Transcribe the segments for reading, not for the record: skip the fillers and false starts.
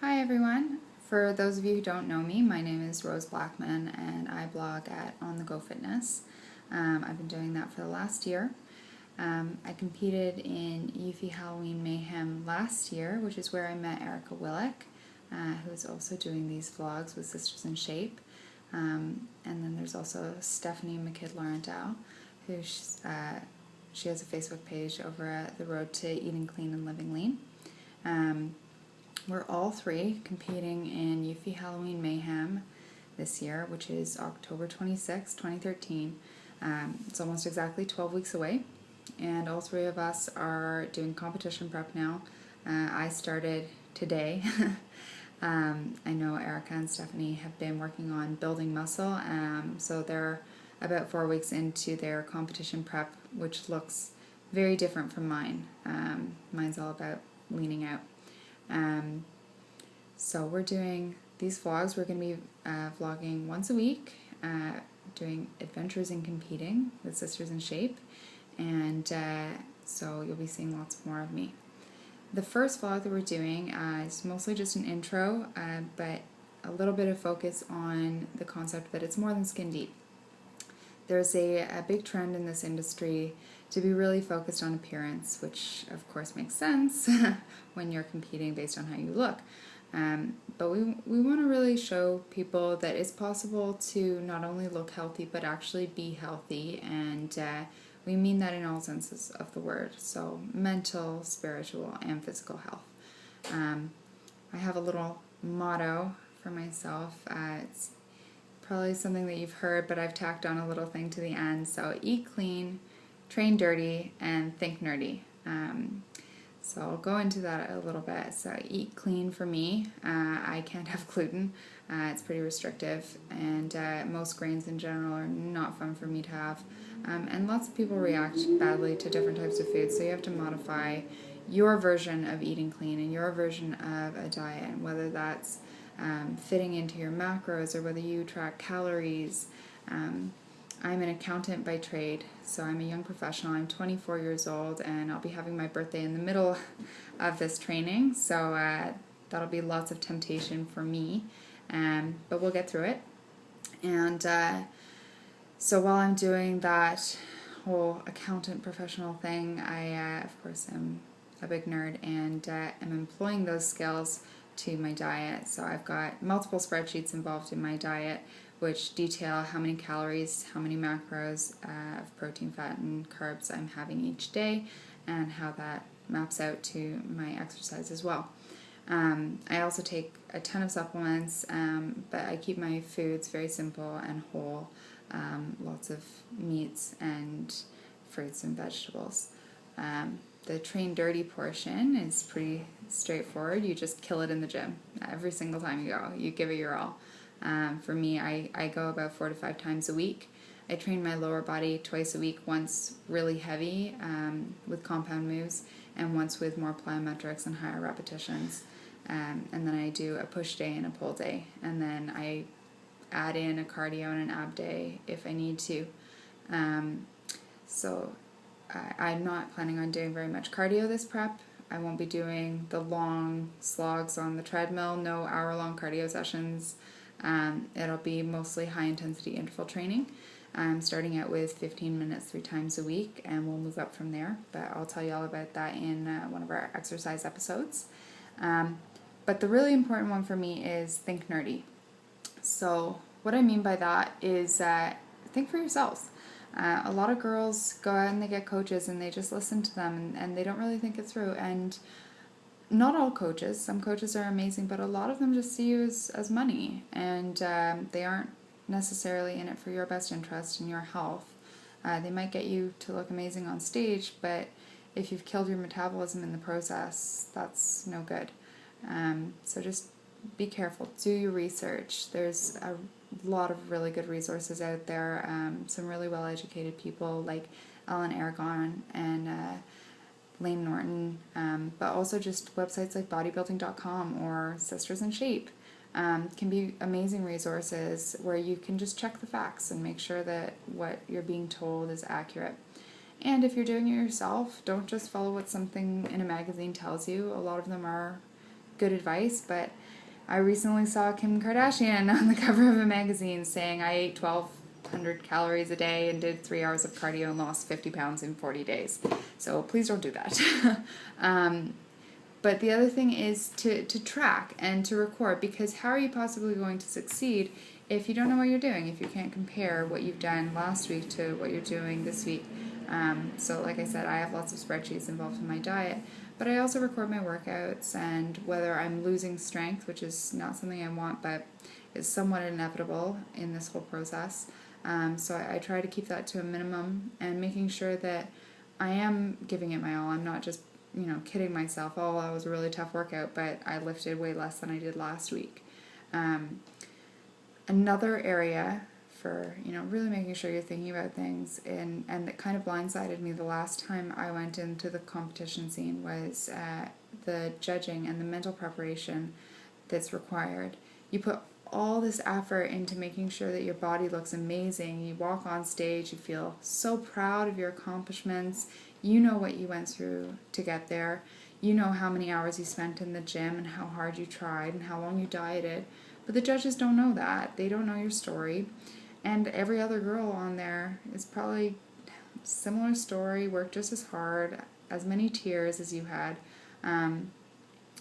Hi everyone. For those of you who don't know me, my name is Rose Blackman and I blog at On The Go Fitness. I've been doing that for the last year. I competed in Eufy Halloween Mayhem last year, which is where I met Erica Willick, who is also doing these vlogs with Sisters in Shape. And then there's also Staphanie Mackid-Laurendeau, who she has a Facebook page over at The Road to Eating Clean and Living Lean. We're all three competing in Eufy Halloween Mayhem this year, which is October 26, 2013. It's almost exactly 12 weeks away, and all three of us are doing competition prep now. I started today. I know Erica and Stephanie have been working on building muscle, so they're about 4 weeks into their competition prep, which looks very different from mine. Mine's all about leaning out. So we're doing these vlogs. We're going to be vlogging once a week, doing adventures in competing with Sisters in Shape, and so you'll be seeing lots more of me. The first vlog that we're doing is mostly just an intro, but a little bit of focus on the concept that it's more than skin deep. There's a big trend in this industry to be really focused on appearance, which of course makes sense when you're competing based on how you look. But we want to really show people that it's possible to not only look healthy but actually be healthy, and we mean that in all senses of the word, so mental, spiritual, and physical health. I have a little motto for myself. It's probably something that you've heard, but I've tacked on a little thing to the end. So eat clean, train dirty, and think nerdy. So I'll go into that a little bit. So eat clean for me. I can't have gluten. It's pretty restrictive, and most grains in general are not fun for me to have. And lots of people react badly to different types of food, so you have to modify your version of eating clean and your version of a diet, and whether that's fitting into your macros or whether you track calories. I'm an accountant by trade, so I'm a young professional. I'm 24 years old, and I'll be having my birthday in the middle of this training, so that'll be lots of temptation for me, but we'll get through it. And so while I'm doing that whole accountant professional thing, I of course am a big nerd and am employing those skills to my diet. So I've got multiple spreadsheets involved in my diet, which detail how many calories, how many macros of protein, fat, and carbs I'm having each day, and how that maps out to my exercise as well. I also take a ton of supplements, but I keep my foods very simple and whole. Lots of meats and fruits and vegetables. The train dirty portion is pretty straightforward. You just kill it in the gym. Every single time you go, you give it your all. For me, I go about 4 to 5 times a week. I train my lower body twice a week, once really heavy with compound moves, and once with more plyometrics and higher repetitions. And then I do a push day and a pull day, and then I add in a cardio and an ab day if I need to. So I'm not planning on doing very much cardio this prep. I won't be doing the long slogs on the treadmill, no hour-long cardio sessions. It'll be mostly high-intensity interval training. I'm starting out with 15 minutes 3 times a week, and we'll move up from there, but I'll tell you all about that in one of our exercise episodes. But the really important one for me is think nerdy. So what I mean by that is think for yourselves. A lot of girls go out and they get coaches and they just listen to them, and they don't really think it through. And not all coaches, some coaches are amazing, but a lot of them just see you as money, and they aren't necessarily in it for your best interest and your health. They might get you to look amazing on stage, but if you've killed your metabolism in the process, that's no good. So just be careful, do your research. There's a lot of really good resources out there, some really well-educated people like Ellen Aragon and Lane Norton, but also just websites like bodybuilding.com or Sisters in Shape can be amazing resources where you can just check the facts and make sure that what you're being told is accurate. And if you're doing it yourself, don't just follow what something in a magazine tells you. A lot of them are good advice, but I recently saw Kim Kardashian on the cover of a magazine saying I ate 1,200 calories a day and did 3 hours of cardio and lost 50 pounds in 40 days. So please don't do that. But the other thing is to track and to record, because how are you possibly going to succeed if you don't know what you're doing, if you can't compare what you've done last week to what you're doing this week? So like I said, I have lots of spreadsheets involved in my diet, but I also record my workouts and whether I'm losing strength, which is not something I want, but is somewhat inevitable in this whole process. So I try to keep that to a minimum and making sure that I am giving it my all. I'm not just kidding myself, oh, that was a really tough workout, but I lifted way less than I did last week. Another area for, really making sure you're thinking about things, and that kind of blindsided me the last time I went into the competition scene, was the judging and the mental preparation that's required. You put all this effort into making sure that your body looks amazing. You walk on stage, you feel so proud of your accomplishments. You know what you went through to get there. You know how many hours you spent in the gym and how hard you tried and how long you dieted. But the judges don't know that. They don't know your story. And every other girl on there is probably similar story, worked just as hard, as many tears as you had.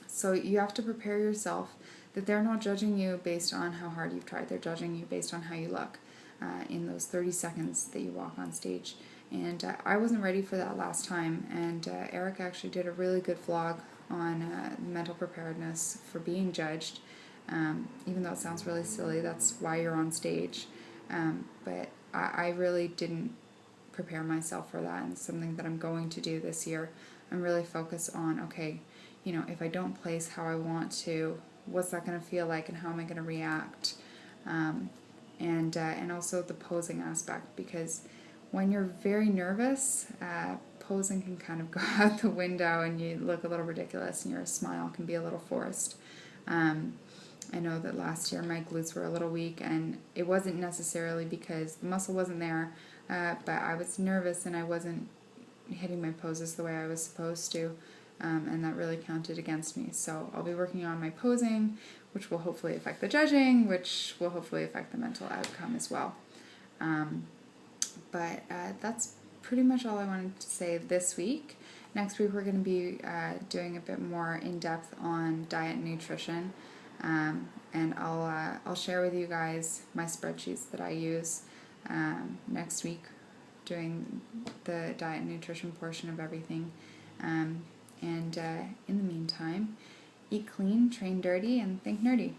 So you have to prepare yourself that they're not judging you based on how hard you've tried. They're judging you based on how you look in those 30 seconds that you walk on stage. And I wasn't ready for that last time, and Eric actually did a really good vlog on mental preparedness for being judged. Even though it sounds really silly, that's why you're on stage. But I really didn't prepare myself for that, and it's something that I'm going to do this year. I'm really focused on, okay, if I don't place how I want to, what's that going to feel like and how am I going to react? And also the posing aspect, because when you're very nervous, posing can kind of go out the window and you look a little ridiculous and your smile can be a little forced. I know that last year my glutes were a little weak, and it wasn't necessarily because the muscle wasn't there, but I was nervous and I wasn't hitting my poses the way I was supposed to, and that really counted against me. So I'll be working on my posing, which will hopefully affect the judging, which will hopefully affect the mental outcome as well. But that's pretty much all I wanted to say this week. Next week we're going to be doing a bit more in-depth on diet and nutrition, and I'll share with you guys my spreadsheets that I use next week, doing the diet and nutrition portion of everything. And in the meantime, eat clean, train dirty, and think nerdy.